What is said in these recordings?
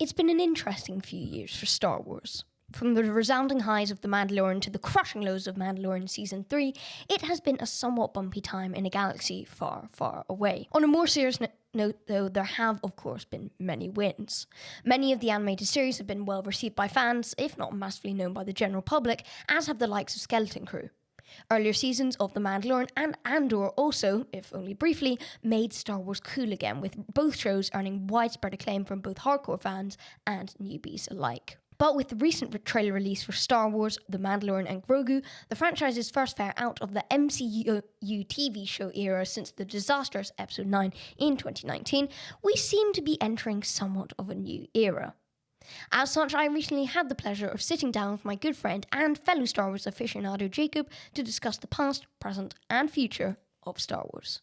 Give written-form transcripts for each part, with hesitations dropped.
It's been an interesting few years for Star Wars. From the resounding highs of The Mandalorian to the crushing lows of Mandalorian Season 3, it has been a somewhat bumpy time in a galaxy far, far away. On a more serious note, though, there have, of course, been many wins. Many of the animated series have been well received by fans, if not massively known by the general public, as have the likes of Skeleton Crew. Earlier seasons of The Mandalorian and Andor also, if only briefly, made Star Wars cool again, with both shows earning widespread acclaim from both hardcore fans and newbies alike. But with the recent trailer release for Star Wars, The Mandalorian and Grogu, the franchise's first fare out of the MCU TV show era since the disastrous Episode 9 in 2019, we seem to be entering somewhat of a new era. As such, I recently had the pleasure of sitting down with my good friend and fellow Star Wars aficionado Jacob to discuss the past, present, and future of Star Wars.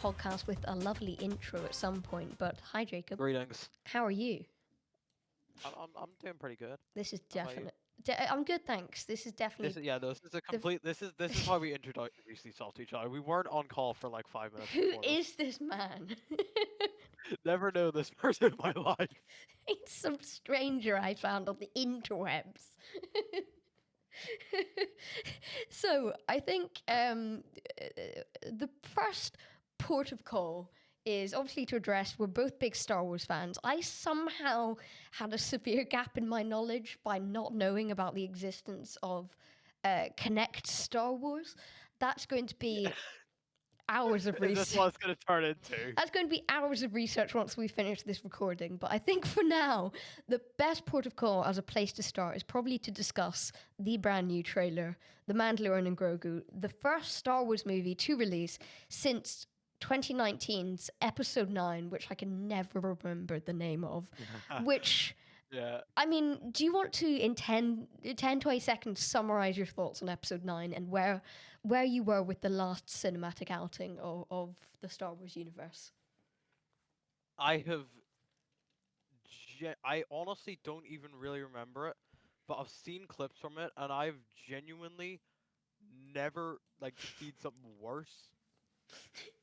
Podcast with a lovely intro at some point, but hi Jacob. Greetings. How are you? I'm doing pretty good. This is definitely. I'm good, thanks. This is definitely. This is a complete. This is how we introduced ourselves to each other. We weren't on call for like 5 minutes. Who is this man? Never know this person in my life. It's some stranger I found on the interwebs. So I think the first port of call is obviously to address we're both big Star Wars fans. I somehow had a severe gap in my knowledge by not knowing about the existence of Connect Star Wars. That's going to be hours of research. That's what it's going to turn into. That's going to be hours of research once we finish this recording. But I think for now, the best port of call as a place to start is probably to discuss the brand new trailer, The Mandalorian and Grogu, the first Star Wars movie to release since 2019's Episode 9, which I can never remember the name of, which... Yeah. I mean, do you want to, in 10, 20 seconds, summarize your thoughts on Episode 9 and where you were with the last cinematic outing of the Star Wars universe? I honestly don't even really remember it, but I've seen clips from it, and I've genuinely never, seen something worse.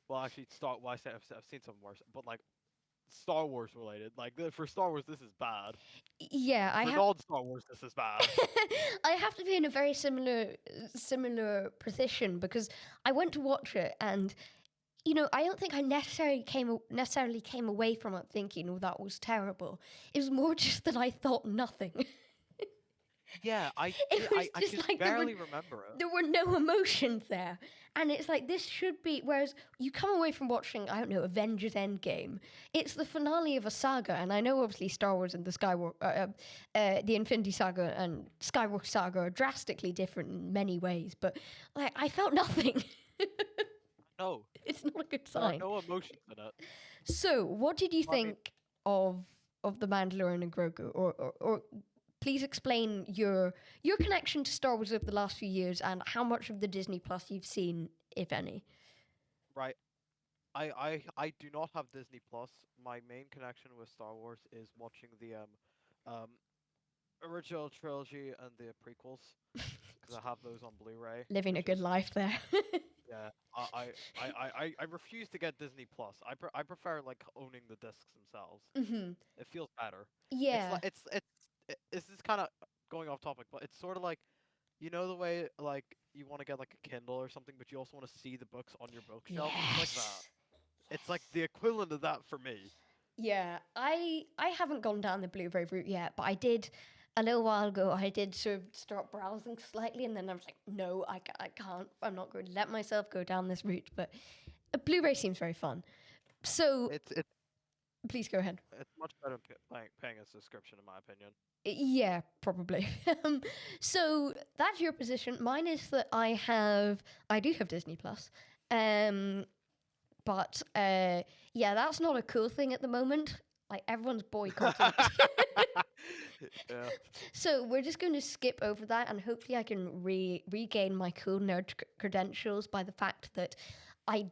Well, actually, I've seen something worse, but, Star Wars related. For Star Wars, this is bad. Yeah, For non-Star Wars, this is bad. I have to be in a very similar position because I went to watch it and, I don't think I necessarily came away from it thinking, oh, that was terrible. It was more just that I thought nothing. Yeah, I just barely remember it. There were no emotions there. And it's like, this should be, whereas you come away from watching, I don't know, Avengers Endgame, it's the finale of a saga, and I know obviously Star Wars and the Infinity Saga and Skywalker Saga are drastically different in many ways, but I felt nothing. No. It's not a good sign. There are no emotions in it. So, what did you think of The Mandalorian and Grogu, or please explain your connection to Star Wars over the last few years and how much of the Disney Plus you've seen, if any. Right. I do not have Disney Plus. My main connection with Star Wars is watching the original trilogy and the prequels because I have those on Blu-ray. Living a good life there. Yeah. I refuse to get Disney Plus. I prefer owning the discs themselves. Mm-hmm. It feels better. Yeah. This is kind of going off topic, but it's sort of like, the way you want to get a Kindle or something, but you also want to see the books on your bookshelf. Yes. It's like that. It's like the equivalent of that for me. Yeah, I haven't gone down the Blu-ray route yet, but I did a little while ago. I did sort of start browsing slightly, and then I was like, no, I can't. I'm not going to let myself go down this route. But a Blu-ray seems very fun. So It's please go ahead. It's much better than paying a subscription, in my opinion. Yeah, probably. So that's your position. Mine is that I do have Disney Plus. But Yeah, that's not a cool thing at the moment. Like everyone's boycotting. Yeah. So we're just going to skip over that, and hopefully I can regain my cool nerd credentials by the fact that I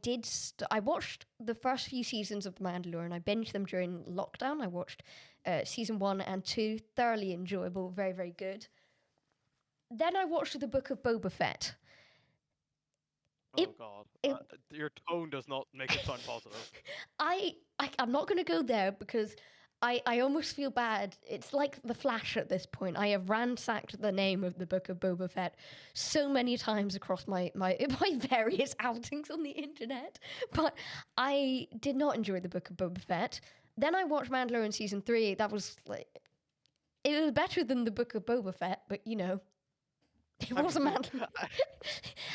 watched the first few seasons of The Mandalorian. I binged them during lockdown. I watched season 1 and 2, thoroughly enjoyable, very, very good. Then I watched the Book of Boba Fett. Oh It- God. it- Your tone does not make it sound positive. I'm not going to go there because I almost feel bad. It's like The Flash at this point. I have ransacked the name of the Book of Boba Fett so many times across my various outings on the internet. But I did not enjoy the Book of Boba Fett. Then I watched Mandalorian season 3. That was like, it was better than the Book of Boba Fett, but you know, it was a Mandalorian.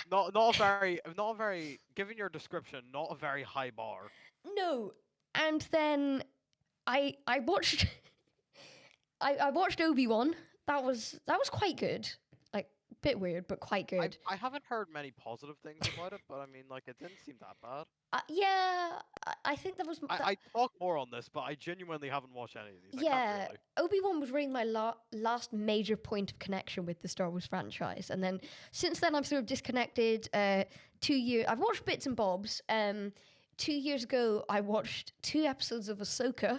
Not a very, given your description, not a very high bar. No, and then I watched I watched Obi-Wan. That was quite good. Like bit weird, but quite good. I haven't heard many positive things about it, but I mean, like, it didn't seem that bad. Yeah, I think that was I talk more on this, but I genuinely haven't watched any of these. I yeah. can't really. Obi-Wan was really my last major point of connection with the Star Wars franchise, and then since then I'm sort of disconnected. 2 years I've watched bits and bobs. 2 years ago I watched 2 episodes of Ahsoka.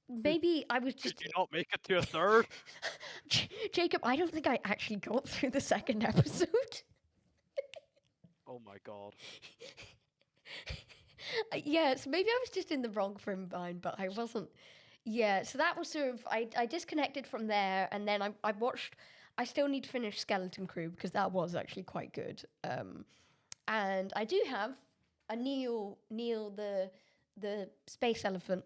Maybe I was just Did you not make it to a third? Jacob, I don't think I actually got through the second episode. Oh my God. Yeah, so maybe I was just in the wrong frame of mind, but I wasn't. Yeah, so that was sort of I disconnected from there, and then I watched. I still need to finish Skeleton Crew because that was actually quite good. And I do have a Neil the space elephant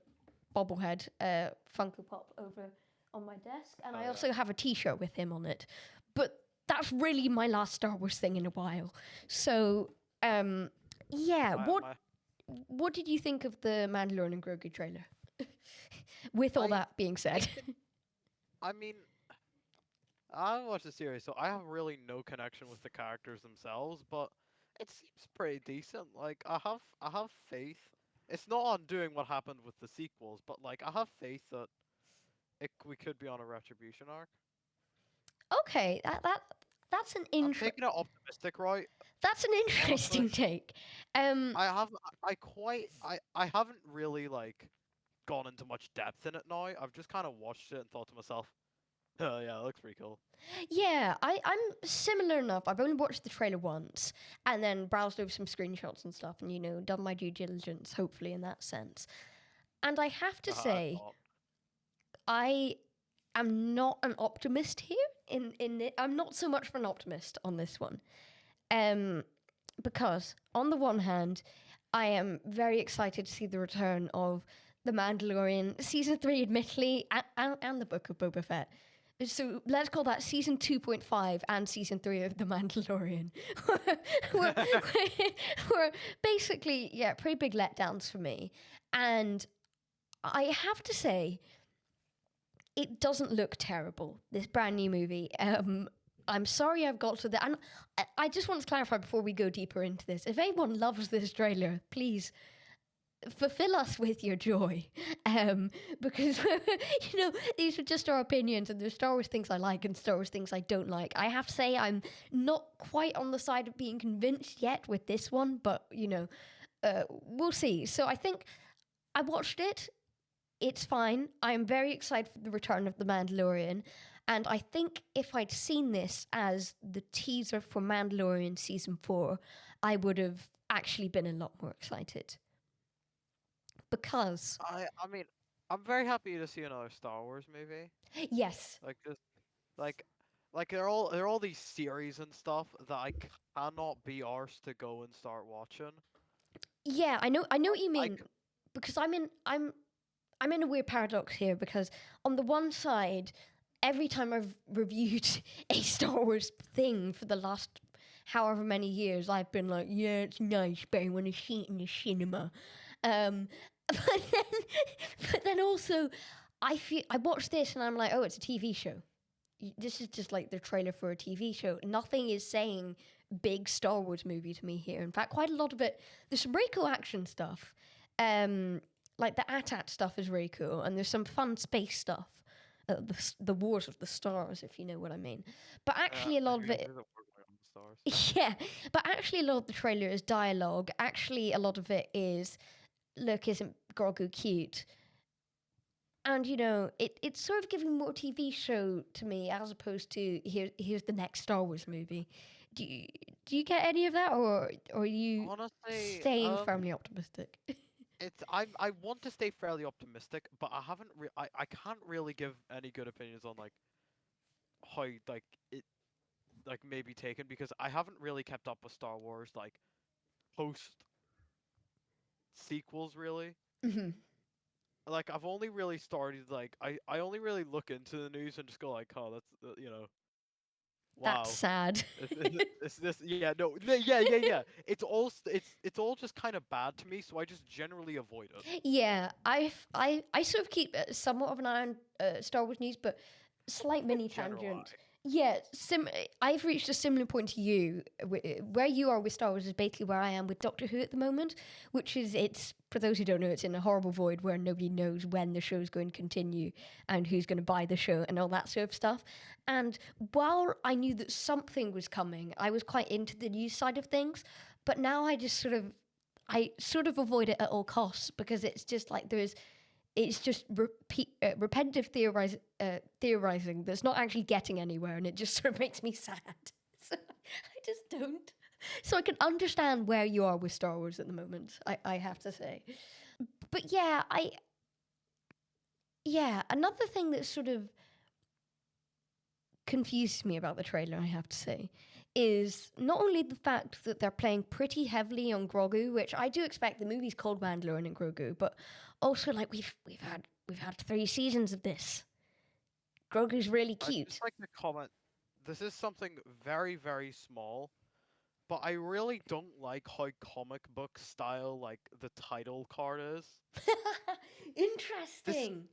bobblehead Funko Pop over on my desk, and I also have a T-shirt with him on it. But that's really my last Star Wars thing in a while. So yeah, what did you think of the Mandalorian and Grogu trailer? With all that being said, I mean, I haven't watched the series, so I have really no connection with the characters themselves, but it seems pretty decent. Like, I have faith. It's not undoing what happened with the sequels, but like, I have faith that we could be on a retribution arc. okay, that's an I'm taking it optimistic, right? that's an interesting take. I haven't really like gone into much depth in it now. I've just kind of watched it and thought to myself, oh yeah, it looks pretty cool. Yeah, I'm similar enough. I've only watched the trailer once and then browsed over some screenshots and stuff and, you know, done my due diligence, hopefully, in that sense. And I have to say, I am not an optimist here. I'm not so much of an optimist on this one. Because, on the one hand, I am very excited to see the return of The Mandalorian, Season 3, admittedly, and the Book of Boba Fett. So let's call that Season 2.5 and Season 3 of The Mandalorian. Were basically, yeah, pretty big letdowns for me. And I have to say, it doesn't look terrible, this brand new movie. I'm sorry I've got to that. And I just want to clarify before we go deeper into this. If anyone loves this trailer, please fulfill us with your joy. Because, you know, these are just our opinions, and there's Star Wars things I like and Star Wars things I don't like. I have to say I'm not quite on the side of being convinced yet with this one, but, you know, we'll see. So I think I watched it. It's fine. I'm very excited for the return of The Mandalorian. And I think if I'd seen this as the teaser for Mandalorian Season 4, I would have actually been a lot more excited. Because... I mean, I'm very happy to see another Star Wars movie. Yes. Like, just, like they're all these series and stuff that I cannot be arsed to go and start watching. Yeah, I know what you mean. Because I'm in a weird paradox here, because on the one side, every time I've reviewed a Star Wars thing for the last however many years, I've been like, yeah, it's nice, but I want to see it in the cinema. But then also, I watch this and I'm like, oh, it's a TV show. This is just like the trailer for a TV show. Nothing is saying big Star Wars movie to me here. In fact, quite a lot of it. There's some really cool action stuff. Like the AT-AT stuff is really cool, and there's some fun space stuff. The Wars of the Stars, if you know what I mean. But actually, a lot of it. Who's working on the stars? Yeah, but actually, a lot of the trailer is dialogue. Actually, a lot of it is, look, isn't Grogu cute? And it's sort of giving more TV show to me as opposed to here's the next Star Wars movie. Do you get any of that, or are you Honestly, staying firmly optimistic? I want to stay fairly optimistic, but I can't really give any good opinions on like how like it like may be taken because I haven't really kept up with Star Wars like post sequels really. Hmm. Like I've only really started like I only really look into the news and just go like, oh, that's That's wow. sad. This yeah no yeah it's all just kind of bad to me, so I just generally avoid it. Yeah, I sort of keep somewhat of an eye on Star Wars news, but slight mini General tangent. eye. Yeah, I've reached a similar point to you. Where you are with Star Wars is basically where I am with Doctor Who at the moment, which is it's for those who don't know, it's in a horrible void where nobody knows when the show's going to continue and who's going to buy the show and all that sort of stuff. And while I knew that something was coming, I was quite into the news side of things. But now I sort of avoid it at all costs because it's just like it's just repetitive theorizing that's not actually getting anywhere, and it just sort of makes me sad. So I just don't. So I can understand where you are with Star Wars at the moment. I have to say, but another thing that sort of confused me about the trailer, I have to say, is not only the fact that they're playing pretty heavily on Grogu, which I do expect. The movie's called Mandalorian and Grogu, but also like we've had 3 seasons of this. Grogu's really I cute. just like to comment. This is something very very small, but I really don't like how comic book style like the title card is. This Interesting.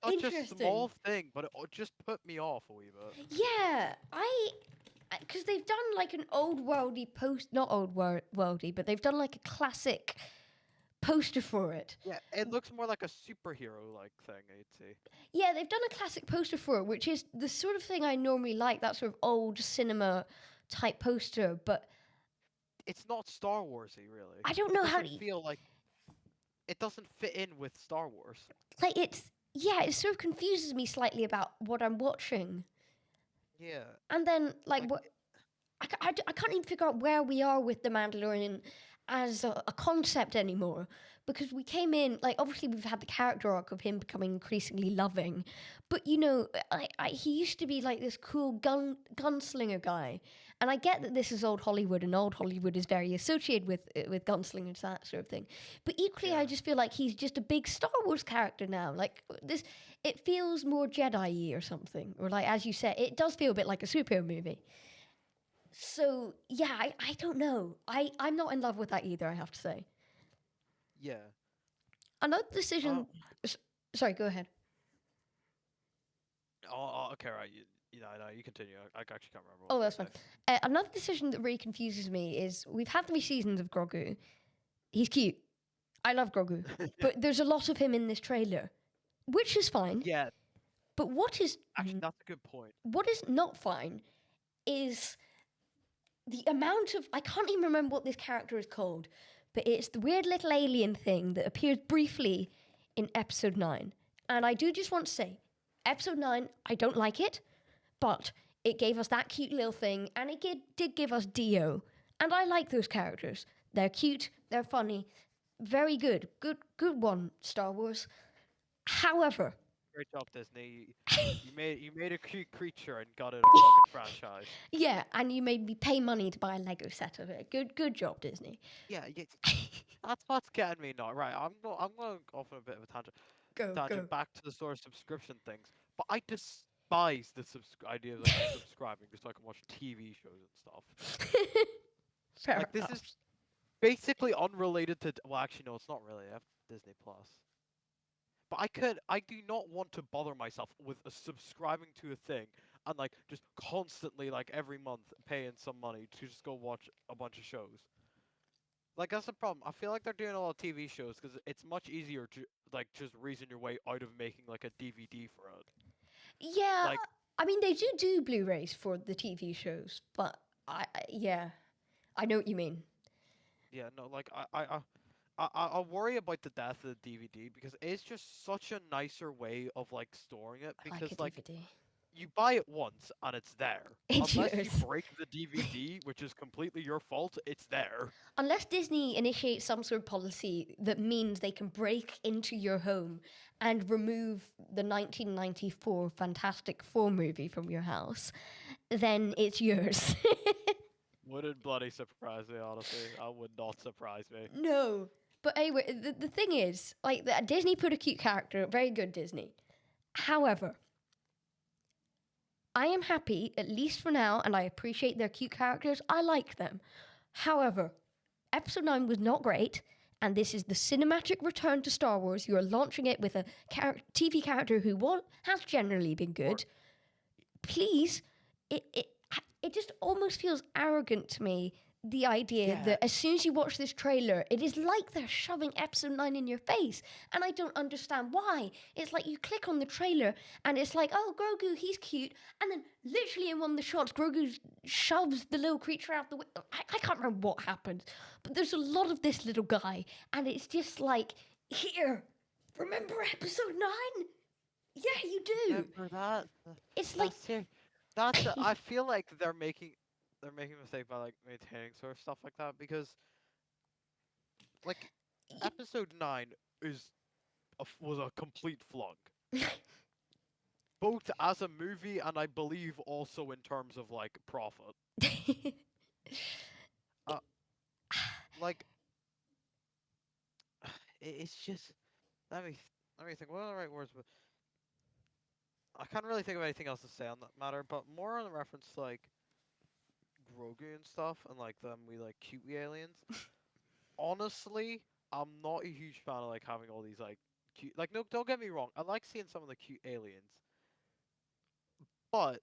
such a small Interesting. thing, but it just put me off a wee bit. Yeah, because they've done like an old worldy not old worldy, but they've done like a classic poster for it. Yeah, it looks more like a superhero like thing, I'd say. Yeah, they've done a classic poster for it, which is the sort of thing I normally like, that sort of old cinema type poster, but It's not Star Warsy, really. I don't It know how doesn't to, feel like it doesn't fit in with Star Wars. like, it sort of confuses me slightly about what I'm watching. Yeah, And then, like, like what I can't even figure out where we are with The Mandalorian as a concept anymore. Because we came in, like, obviously we've had the character arc of him becoming increasingly loving. But, he used to be like this cool gunslinger guy. And I get that this is old Hollywood, and old Hollywood is very associated with gunslingers, that sort of thing. But equally, I yeah, just feel like he's just a big Star Wars character now. Like, it feels more Jedi-y or something. Or, like, as you said, it does feel a bit like a superhero movie. So yeah, I don't know. I'm not in love with that either, I have to say. yeah. Another Uh, decision. Sorry, go ahead. okay, right. No, you continue. I actually can't remember what Oh, I that's was fine. gonna say. Another decision that really confuses me is we've had 3 seasons of Grogu. He's cute. I love Grogu, but there's a lot of him in this trailer, which is fine. Yeah, But actually, that's a good point. what is not fine is the amount of, I can't even remember what this character is called, but it's the weird little alien thing that appears briefly in episode 9. And I do just want to say, episode 9, I don't like it, but it gave us that cute little thing, and it did give us Dio. And I like those characters. They're cute, they're funny, very good. Good one, Star Wars. However, Great job, Disney. You made a cute creature and got it our fucking franchise. yeah, and you made me pay money to buy a Lego set of it. Good job, Disney. Yeah, that's what's getting me now. Right, I'm going off on a bit of a tangent. Go. Back to the sort of subscription things. But I despise the idea of like subscribing just so I can watch TV shows and stuff. Fair Like this enough. is basically unrelated to. Well, actually, no, it's not really. I have Disney Plus. But I do not want to bother myself with subscribing to a thing and like just constantly like every month paying some money to just go watch a bunch of shows. Like that's the problem. I feel like they're doing a lot of TV shows because it's much easier to like just reason your way out of making like a DVD for it. Yeah, Like I mean they do Blu-rays for the TV shows, but yeah, I know what you mean. yeah, no, like I worry about the death of the DVD because it's just such a nicer way of like storing it I like because a like DVD. you buy it once and it's there. It's Unless you yours. break the DVD, which is completely your fault, it's there. Unless Disney initiates some sort of policy that means they can break into your home and remove the 1994 Fantastic Four movie from your house, then it's yours. Wouldn't bloody surprise me, honestly. That would not surprise me. No. But anyway, the thing is, like, Disney put a cute character, very good Disney. However, I am happy, at least for now, and I appreciate their cute characters. I like them. However, Episode 9 was not great, and this is the cinematic return to Star Wars. You are launching it with a TV character who has generally been good. Please, it just almost feels arrogant to me, the idea Yeah. that as soon as you watch this trailer, it is like they're shoving Episode 9 in your face. And I don't understand why. It's like you click on the trailer and it's like, oh, Grogu, he's cute. And then literally in one of the shots, Grogu shoves the little creature out the way. I can't remember what happened. But there's a lot of this little guy. And it's just like, here, remember Episode 9? Yeah, you do. Remember that? It's like... I feel like they're making a mistake by like maintaining sort of stuff like that because like episode 9 was a complete flunk. Both as a movie and I believe also in terms of like profit. Like it's just let me think what are the right words, but I can't really think of anything else to say on that matter, but more on the reference to like Grogu and stuff and like them we like cute aliens. Honestly, I'm not a huge fan of like having all these like cute like no, don't get me wrong, I like seeing some of the cute aliens. But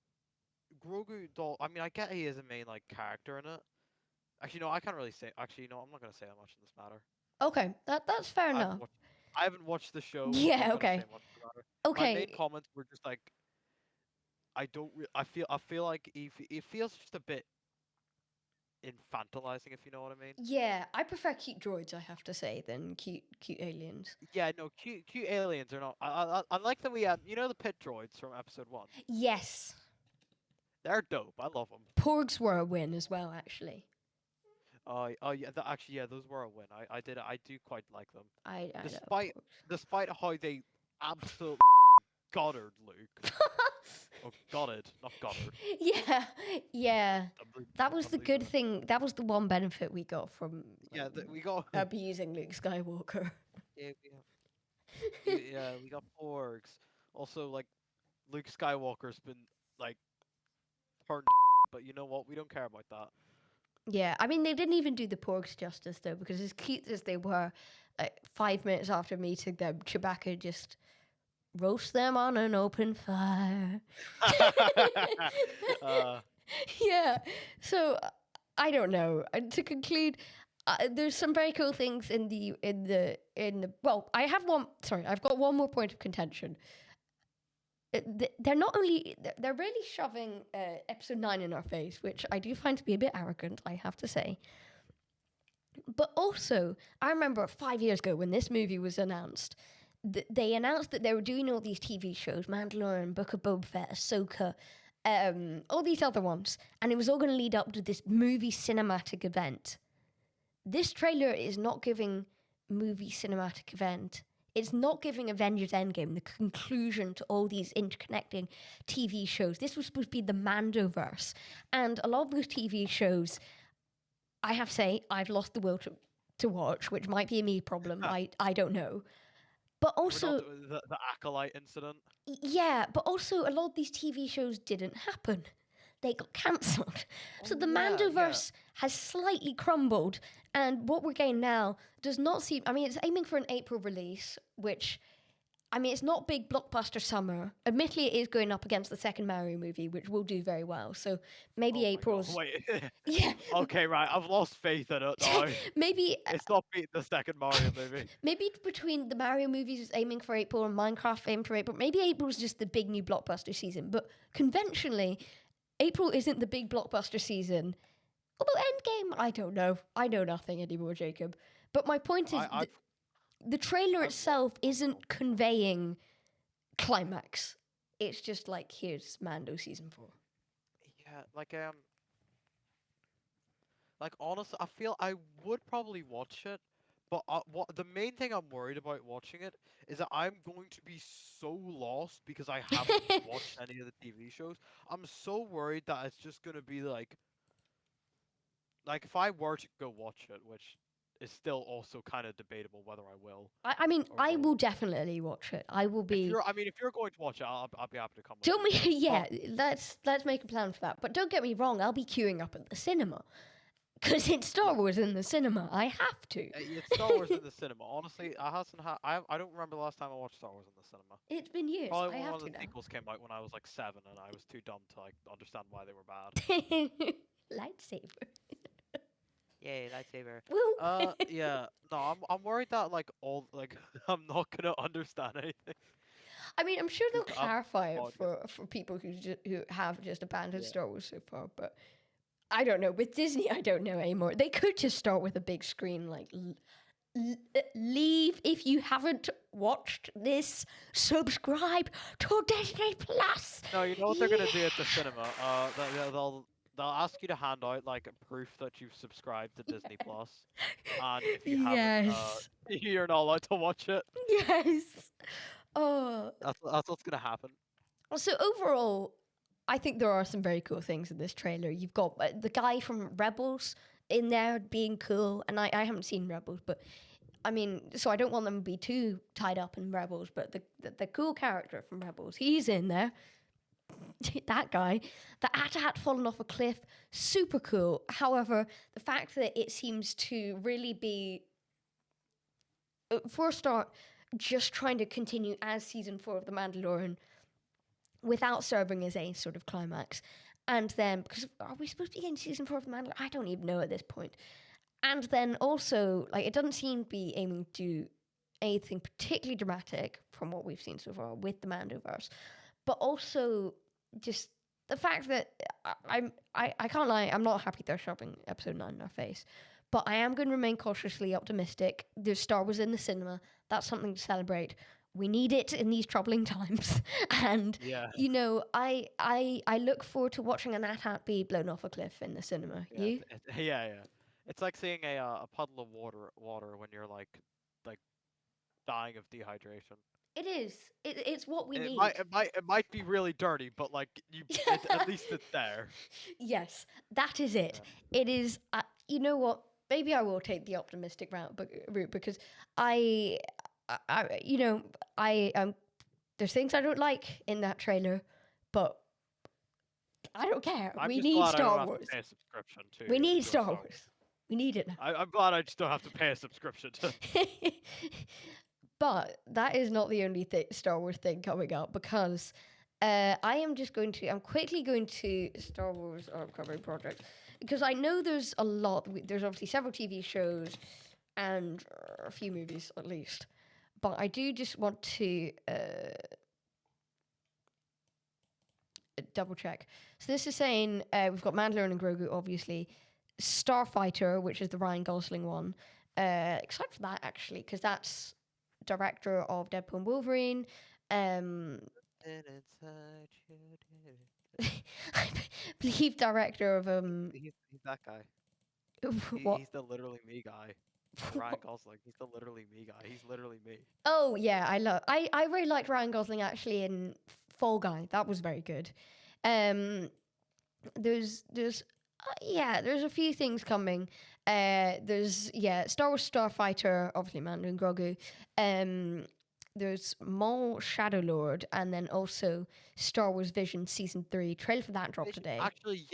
I mean I get he is a main like character in it. Actually no, I can't really say no, I'm not gonna say that much in this matter. Okay, that's fair I enough. I haven't watched the show. So Yeah, I'm gonna okay. say much about it. Okay. My main comments were just like, I feel like it feels just a bit infantilizing, if you know what I mean. Yeah, I prefer cute droids, I have to say, than cute aliens. Yeah, no, cute aliens are not. I like that we have, you know, the pit droids from episode 1. Yes. They're dope. I love them. Porgs were a win as well, actually. Oh yeah, actually yeah, those were a win. I do quite like them. I Despite how they absolutely Goddard Luke. Oh, Goddard, not Goddard. Yeah. That was the Doubly good so. thing. That was the one benefit we got from We got abusing Luke Skywalker. yeah, we got porgs. Also, like Luke Skywalker's been like turned, but you know what? We don't care about that. Yeah, I mean, they didn't even do the porgs justice, though, because as cute as they were, 5 minutes after meeting them, Chewbacca just roast them on an open fire. Yeah, so I don't know. To conclude, there's some very cool things in the well, I've got one more point of contention. They're not only they're really shoving episode 9 in our face, which I do find to be a bit arrogant, I have to say. But also, I remember 5 years ago when this movie was announced, they announced that they were doing all these TV shows, Mandalorian, Book of Boba Fett, Ahsoka, all these other ones, and it was all going to lead up to this movie cinematic event. This trailer is not giving movie cinematic event. It's not giving Avengers Endgame the conclusion to all these interconnecting TV shows. This was supposed to be the Mandoverse. And a lot of those TV shows, I have to say, I've lost the will to watch, which might be a me problem. I don't know. But also... the Acolyte incident? Yeah, but also a lot of these TV shows didn't happen. They got cancelled. So the Mandoverse has slightly crumbled, and what we're getting now does not seem... I mean, it's aiming for an April release, which I mean, it's not big blockbuster summer. Admittedly, it is going up against the second Mario movie, which will do very well. So maybe Oh my god, April's. wait. Yeah. Okay, right. I've lost faith in it now. maybe It's not beating the second Mario movie. maybe between the Mario movies aiming for April and Minecraft aiming for April, maybe April's just the big new blockbuster season. But conventionally, April isn't the big blockbuster season. Although Endgame, I don't know. I know nothing anymore, Jacob. But my point is, the trailer itself isn't conveying climax. It's just like, here's Mando season 4. Yeah, like honestly, I feel I would probably watch it, but what the main thing I'm worried about watching it is that I'm going to be so lost because I haven't watched any of the TV shows. I'm so worried that it's just gonna be like if I were to go watch it, which is still also kind of debatable whether I will. I mean, Or I won't. will definitely watch it. I will If be. you're, I mean, if you're going to watch it, I'll be happy to come with Don't you. me, yeah. Let's make a plan for that. But don't get me wrong, I'll be queuing up at the cinema because it's Star Wars in the cinema. I have to. It's Star Wars in the cinema. Honestly, I don't remember the last time I watched Star Wars in the cinema. It's been years. Probably I when have one of to the now. sequels came out when I was like 7, and I was too dumb to like understand why they were bad. Lightsaber. Yay, lightsaber. Woo. Yeah. No, I'm worried that like all like I'm not gonna understand anything. I mean, I'm sure they'll Just, I'm clarify it bored. for people who have just abandoned Yeah. Star Wars so far. But I don't know. With Disney, I don't know anymore. They could just start with a big screen, like leave if you haven't watched this. Subscribe to Disney Plus. No, you know what they're gonna do at the cinema? They'll ask you to hand out like a proof that you've subscribed to Disney Plus, and if you haven't, Yes. you're not allowed to watch it. Yes. Oh. That's what's gonna happen. So overall, I think there are some very cool things in this trailer. You've got the guy from Rebels in there being cool, and I haven't seen Rebels, but I mean, so I don't want them to be too tied up in Rebels, but the cool character from Rebels, he's in there. That guy, the AT-AT falling off a cliff, super cool. However, the fact that it seems to really be, for a start, just trying to continue as season 4 of The Mandalorian without serving as a sort of climax. And then, because are we supposed to be in season 4 of The Mandalorian? I don't even know at this point. And then also, like, it doesn't seem to be aiming to do anything particularly dramatic from what we've seen so far with the Mandoverse. But also, just the fact that I can't lie, I'm not happy they're shoving episode 9 in our face. But I am going to remain cautiously optimistic. There's Star Wars in the cinema. That's something to celebrate. We need it in these troubling times. And, Yeah. you know, I look forward to watching an AT-AT be blown off a cliff in the cinema. Yeah, You? yeah. It's like seeing a puddle of water when you're like dying of dehydration. It is. It's what we It need. might be really dirty, but like at least it's there. Yes, that is it. It is. You know what? Maybe I will take the optimistic route because I there's things I don't like in that trailer, but I don't care. I'm We just need glad I Star don't have Wars. to pay a subscription to. We need to Star Wars. We need it now. I'm glad I just don't have to pay a subscription to. But that is not the only Star Wars thing coming up because I'm quickly going to Star Wars Recovery Project because I know there's a lot. There's obviously several TV shows and a few movies at least. But I do just want to double check. So this is saying we've got Mandalorian and Grogu, obviously. Starfighter, which is the Ryan Gosling one. Excited for that, actually, because that's director of Deadpool and Wolverine. I believe director of He's that guy. what? He's the literally me guy. Ryan Gosling. He's the literally me guy. He's literally me. Oh yeah, I really liked Ryan Gosling actually in Fall Guy. That was very good. There's a few things coming. There's Star Wars Starfighter, obviously Mando and Grogu. There's Maul Shadowlord, and then also Star Wars Vision Season 3. Trailer for that dropped today. Actually,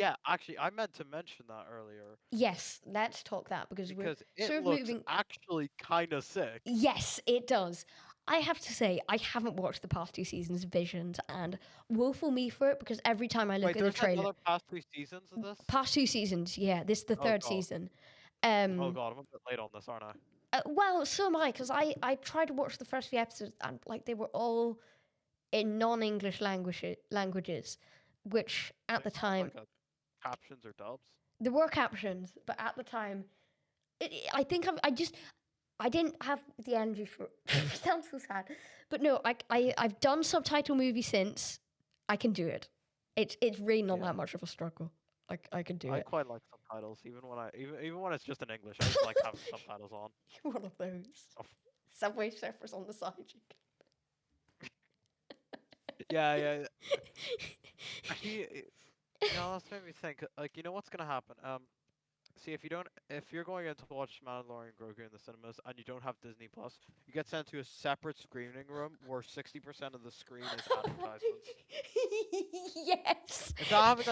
I meant to mention that earlier. Yes, let's talk that because Because we're it sort of looks moving. actually kind of sick. Yes, it does. I have to say, I haven't watched the past 2 seasons of Visions, and woeful me for it because every time I look Wait, at the there's trailer, another past 3 seasons of this? past 2 seasons, yeah, this is the Oh third god. season. Oh god, I'm a bit late on this, aren't I? Well, so am I, because I tried to watch the first few episodes, and like they were all in non-English languages, which at the There's not time like a captions or dubs. there were captions, but at the time, I think I didn't have the energy for. It sounds so sad, but no, I've done subtitle movie since. I can do it. It's really not Yeah. that much of a struggle. I can do I it. quite like subtitles, even when it's just in English. I just like having subtitles on. One of those Oh, f- Subway Surfers on the side. yeah, yeah. Actually, that's made me think. Like, you know what's gonna happen? See, if you're going in to watch Mandalorian Grogu in the cinemas and you don't have Disney Plus, you get sent to a separate screening room where 60% of the screen is advertisements. Yes. Instead of having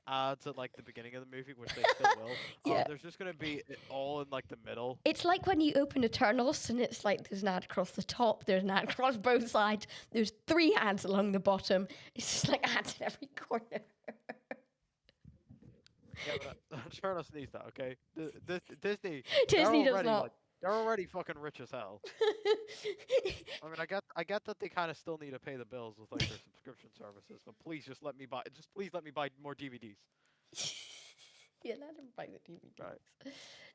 ads at like the beginning of the movie, which they still will, Yeah. there's just gonna be it all in like the middle. It's like when you open Eternals and it's like there's an ad across the top, there's an ad across both sides, there's 3 ads along the bottom. It's just like ads in every corner. Yeah, but Turtles needs that, okay? Disney, Disney does not. they're already fucking rich as hell. I mean, I get that they kind of still need to pay the bills with like their subscription services, but please please let me buy more DVDs. Yeah, let them buy the DVDs. Right.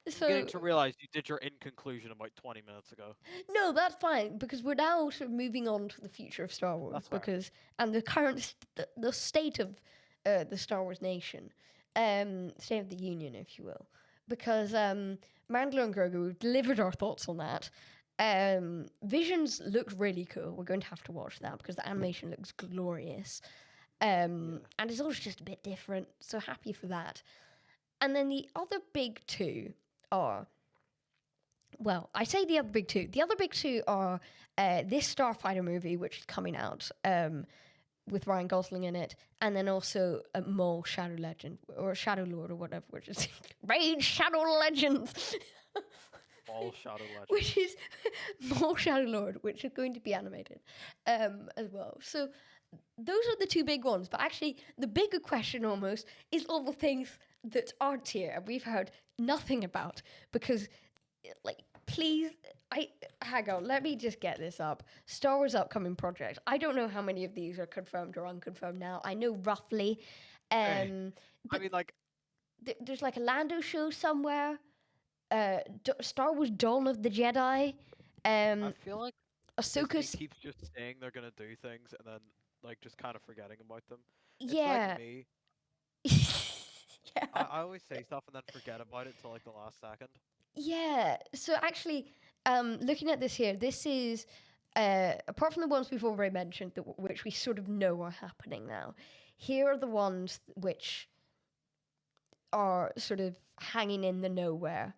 So, I'm getting to realize you did your in conclusion about 20 minutes ago. no, that's fine because we're now sort of moving on to the future of Star Wars That's fair. because and the current the state of the Star Wars nation, state of the union, if you will, because Mandalorian and Grogu, we've delivered our thoughts on that. Visions look really cool. We're going to have to watch that because the animation looks glorious. And it's also just a bit different. So happy for that. And then the other big two are, well, I say the other big two. The other big two are this Starfighter movie, which is coming out with Ryan Gosling in it, and then also a Maul Shadow Legend, or Shadow Lord, or whatever, which is Rage Shadow Legends. All Shadow Legends. Which is Maul Shadow Lord, which is going to be animated as well. So those are the two big ones. But actually, the bigger question almost is all the things that aren't here and we've heard nothing about. Because, like, please, hang on, let me just get this up. Star Wars upcoming projects. I don't know how many of these are confirmed or unconfirmed now. I know roughly. I But mean, like, there's like a Lando show somewhere. Star Wars Dawn of the Jedi. I feel like Disney Ahsoka's. keeps just saying they're gonna do things and then like just kind of forgetting about them. It's Yeah. like me. Yeah. I always say stuff and then forget about it till like the last second. Yeah. So actually, looking at this here, this is apart from the ones we've already mentioned, which we sort of know are happening now. Here are the ones which are sort of hanging in the nowhere.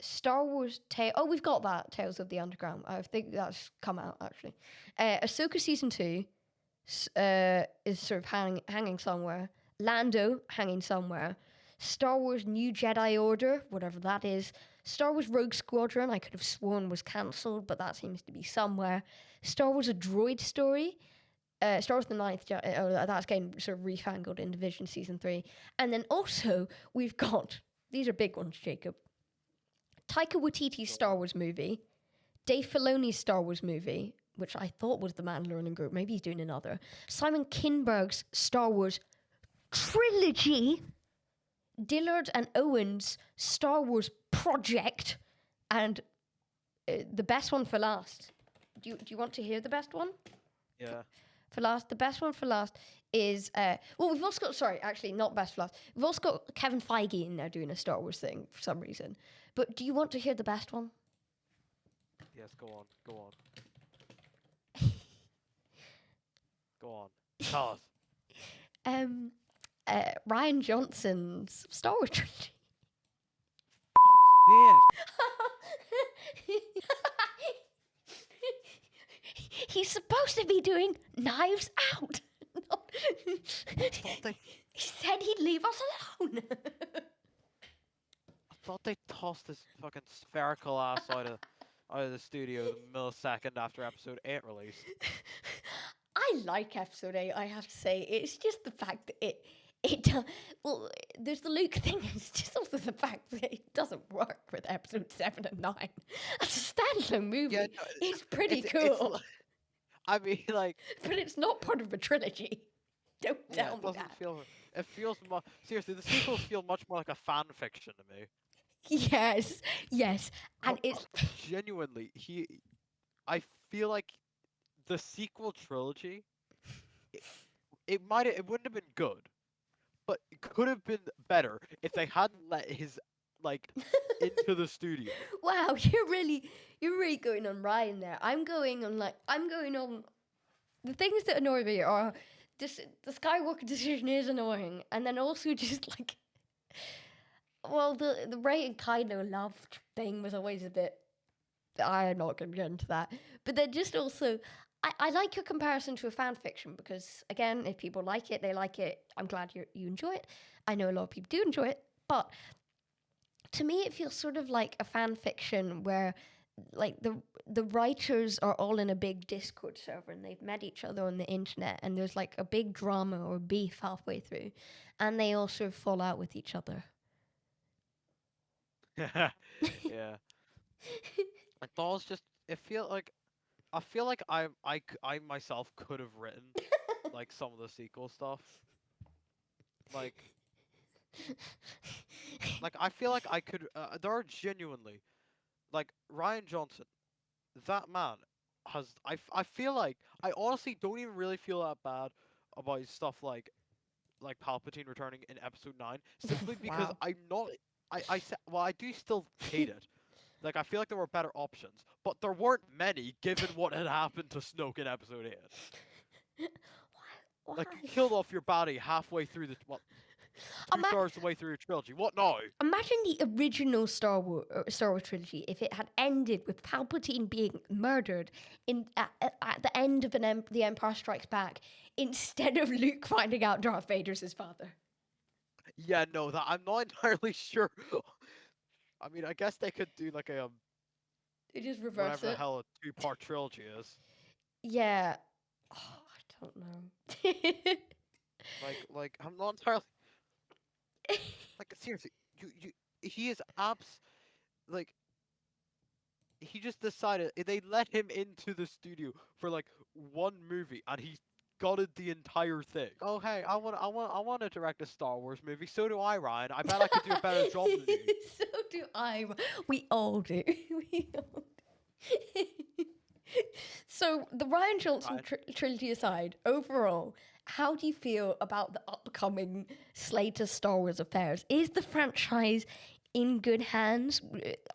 Star Wars Oh, we've got that Tales of the Underground. I think that's come out actually. Ahsoka season 2 is sort of hanging somewhere. Lando hanging somewhere. Star Wars New Jedi Order, whatever that is. Star Wars Rogue Squadron, I could have sworn was cancelled, but that seems to be somewhere. Star Wars A Droid Story. Star Wars The Ninth Jedi, that's getting sort of refangled in Division Season 3. And then also, we've got, these are big ones, Jacob. Taika Waititi's Star Wars movie. Dave Filoni's Star Wars movie, which I thought was The Mandalorian Group. Maybe he's doing another. Simon Kinberg's Star Wars trilogy. Dillard and Owen's Star Wars project. And the best one for last. Do you want to hear the best one? Yeah. For last, the best one for last is we've also got, sorry, actually not best for last. We've also got Kevin Feige in there doing a Star Wars thing for some reason. But do you want to hear the best one? Yes. Go on. Go on. Tell us. Ryan Johnson's Star Wars trilogy. He's supposed to be doing Knives Out. He said he'd leave us alone. I thought they tossed this fucking spherical ass out of out of the studio the millisecond after episode 8 released. I like episode 8, I have to say. It's just the fact that it does. Well, there's the Luke thing. It's just also the fact that it doesn't work with episode 7 and 9. As a standalone movie, Yeah, no, it's pretty it's cool, I mean, like, but it's not part of a trilogy. Don't yeah, tell it me doesn't that. feel. It feels more seriously. The sequels feel much more like a fan fiction to me. Yes, yes, and But it's genuinely, I feel like the sequel trilogy, it, it wouldn't have been good, but it could have been better if they hadn't let his like into the studio. wow. You're really going on Ryan there. I'm going on the things that annoy me are just the Skywalker decision is annoying, and then also just like, well, the Rey and Kylo love thing was always a bit. I'm not going to get into that, but then just also. I like your comparison to a fan fiction because, again, if people like it, they like it. I'm glad you enjoy it. I know a lot of people do enjoy it, but to me, it feels sort of like a fan fiction where, like, the writers are all in a big Discord server and they've met each other on the internet, and there's like a big drama or beef halfway through, and they all sort of fall out with each other. Yeah, it does just. It feel like I feel like I myself could have written like some of the sequel stuff. Like I feel like I could. There are genuinely like Ryan Johnson. That man has. I feel like I honestly don't even really feel that bad about stuff like Palpatine returning in Episode 9, simply because Wow. I'm not. Well, I do still hate it. Like I feel like there were better options, but there weren't many given what had happened to Snoke in Episode 8. Why? Like you killed off your body halfway through the what, two Ima- thirds of the way through your trilogy. What now? Imagine the original Star Wars trilogy if it had ended with Palpatine being murdered at the end of The Empire Strikes Back instead of Luke finding out Darth Vader's his father. Yeah, no, that I'm not entirely sure. I mean, I guess they could do like a They just reverse whatever the it. hell a two-part trilogy is. Yeah. Oh, I don't know. Like I'm not entirely like seriously. You he is like he just decided they let him into the studio for like one movie and he gutted the entire thing. Oh hey, I want to direct a Star Wars movie. So do I, Ryan. I bet I could do a better job than you. So do I. We all do. We all do. So, the Ryan Johnson Right. trilogy aside, overall, how do you feel about the upcoming slate of Star Wars affairs? Is the franchise in good hands?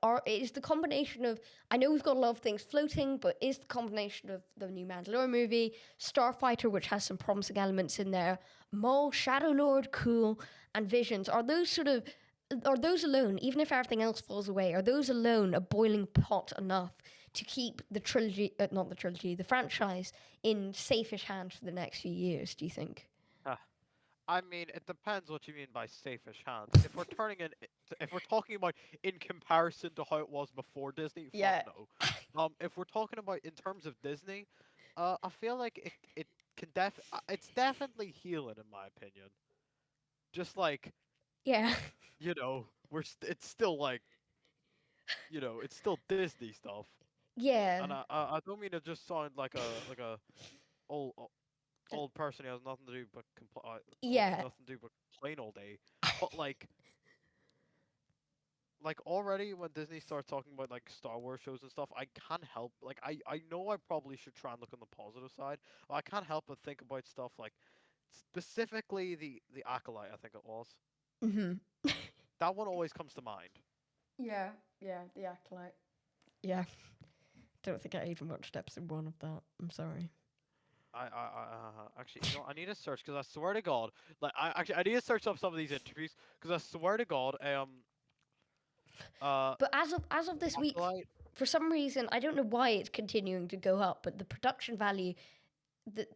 Or is the combination of, I know we've got a lot of things floating, but is the combination of the new Mandalorian movie, Starfighter, which has some promising elements in there, Maul, Shadow Lord, cool, and Visions, are those alone, even if everything else falls away, are those alone a boiling pot enough to keep the trilogy, not the trilogy, the franchise in safe-ish hands for the next few years, do you think? Huh. I mean, it depends what you mean by safe-ish hands. If we're talking about in comparison to how it was before Disney, fuck Yeah. no. If we're talking about in terms of Disney, I feel like it can it's definitely healing in my opinion. Just like Yeah. it's still like it's still Disney stuff, Yeah. and I don't mean to just sound like a old old person who has nothing to do but Yeah. nothing to do but complain all day, but like already when Disney starts talking about like Star Wars shows and stuff, I can't help like I know I probably should try and look on the positive side, but I can't help but think about stuff like specifically the Acolyte, I think it was. Mhm. That one always comes to mind. Yeah. Yeah. The Acolyte. Yeah. Don't think I even watched episode 1 of that. I'm sorry. Actually, I need to search because I swear to God, like I need to search up some of these interviews because I swear to God, uh, But as of this week, Acolyte, for some reason, I don't know why it's continuing to go up, but the production value,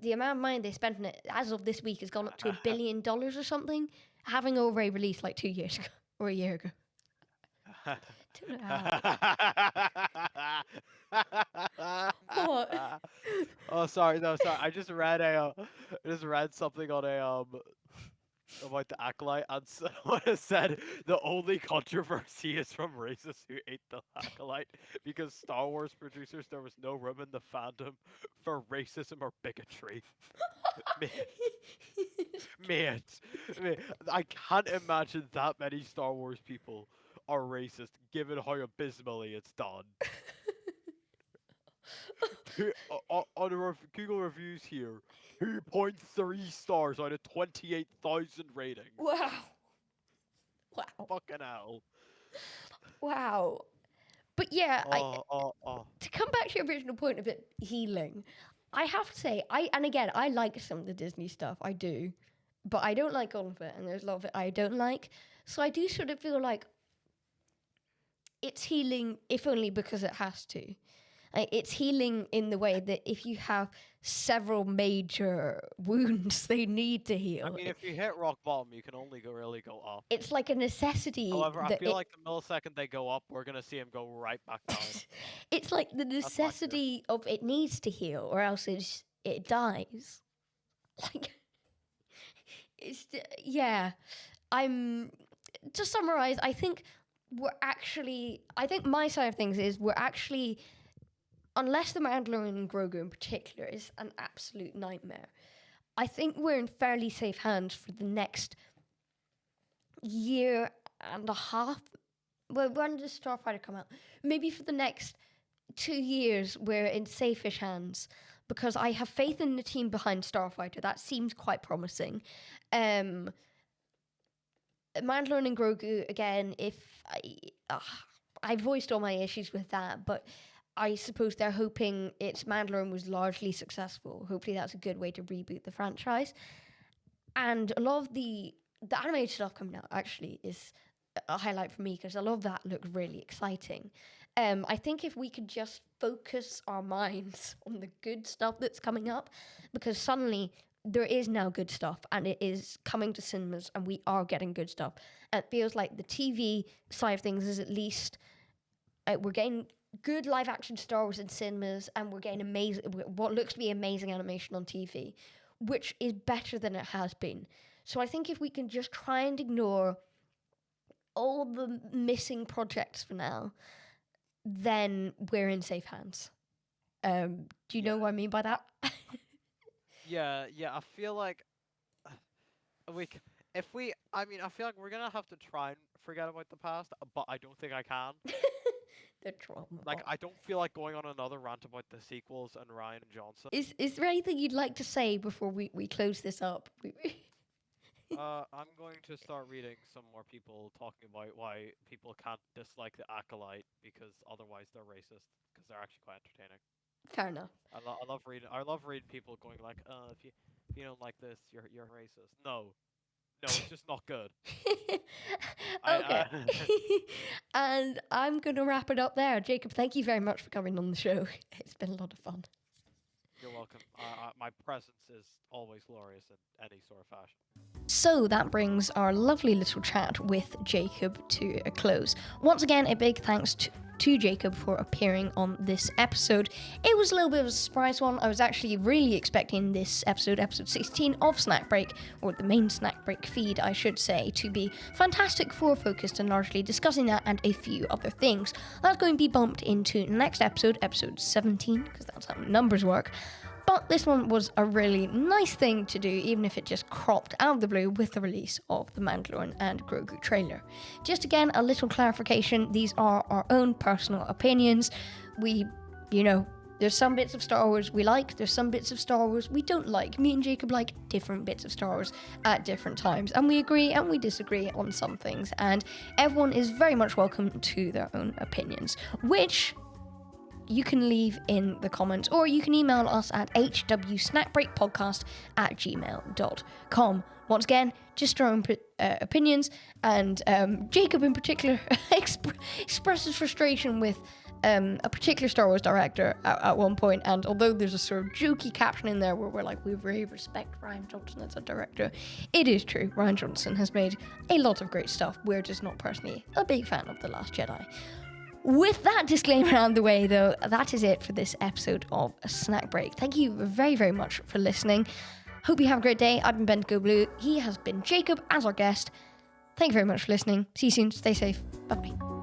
the amount of money they spent on it as of this week has gone up to $1 billion or something, having already released like 2 years ago or a year ago. don't know how. What? Oh, sorry. No, sorry. I just read something on a about the acolyte, and someone has said the only controversy is from racists who ate the acolyte because Star Wars producers there was no room in the fandom for racism or bigotry. Mate, mate, mate, I can't imagine that many Star Wars people are racist, given how abysmally it's done. On the Google reviews here, 2.3 stars out of 28,000 ratings. Wow. Wow. Fucking hell. Wow. But yeah, Oh. to come back to your original point of it healing, I have to say, I like some of the Disney stuff, I do, but I don't like all of it, and there's a lot of it I don't like. So I do sort of feel like it's healing, if only because it has to. It's healing in the way that if you have several major wounds, they need to heal. I mean, if you hit rock bottom, you can only really go up. It's like a necessity. However, I feel like the millisecond they go up, we're gonna see him go right back down. It's like the necessity of it needs to heal, or else it dies. Like, yeah. To summarize, I think my side of things is we're actually, unless the Mandalorian and Grogu in particular is an absolute nightmare, I think we're in fairly safe hands for the next year and a half. Well, when does Starfighter come out? Maybe for the next 2 years, we're in safe-ish hands, because I have faith in the team behind Starfighter. That seems quite promising. Mandalorian and Grogu, again, I voiced all my issues with that, but I suppose they're hoping Mandalorian was largely successful. Hopefully that's a good way to reboot the franchise. And a lot of the animated stuff coming out actually is a highlight for me, because a lot of that looks really exciting. I think if we could just focus our minds on the good stuff that's coming up, because suddenly there is now good stuff and it is coming to cinemas and we are getting good stuff. And it feels like the TV side of things is at least, we're getting good live action Star Wars in cinemas, and we're getting what looks to be amazing animation on TV, which is better than it has been. So I think if we can just try and ignore all the missing projects for now, then we're in safe hands. Do you know what I mean by that? Yeah, I feel like I feel like we're gonna have to try and forget about the past, but I don't think I can. The trauma. Like, I don't feel like going on another rant about the sequels and Ryan Johnson. Is there anything you'd like to say before we close this up? I'm going to start reading some more people talking about why people can't dislike the Acolyte, because otherwise they're racist, because they're actually quite entertaining. Fair enough. I love reading if people going like, if you don't like this, you're racist. No, it's just not good. Okay. And I'm going to wrap it up there. Jacob, thank you very much for coming on the show. It's been a lot of fun. You're welcome. My presence is always glorious in any sort of fashion. So that brings our lovely little chat with Jacob to a close. Once again, a big thanks to Jacob for appearing on this episode. It was a little bit of a surprise one. I was actually really expecting this episode 16 of Snack Break, or the main Snack Break feed, I should say, to be fantastic for focused and largely discussing that and a few other things. That's going to be bumped into next episode 17, because that's how numbers work. But this one was a really nice thing to do, even if it just cropped out of the blue with the release of the Mandalorian and Grogu trailer. Just again, a little clarification, these are our own personal opinions. There's some bits of Star Wars we like, there's some bits of Star Wars we don't like. Me and Jacob like different bits of Star Wars at different times, and we agree and we disagree on some things, and everyone is very much welcome to their own opinions, which you can leave in the comments, or you can email us at hwsnackbreakpodcast@gmail.com. Once again, just our own opinions, and Jacob in particular expresses frustration with a particular Star Wars director at one point, and although there's a sort of jokey caption in there where we're like, we really respect Ryan Johnson as a director, it is true, Ryan Johnson has made a lot of great stuff. We're just not personally a big fan of The Last Jedi. With that disclaimer out of the way, though, that is it for this episode of Snack Break. Thank you very, very much for listening. Hope you have a great day. I've been Ben Go Blue. He has been Jacob as our guest. Thank you very much for listening. See you soon. Stay safe. Bye-bye.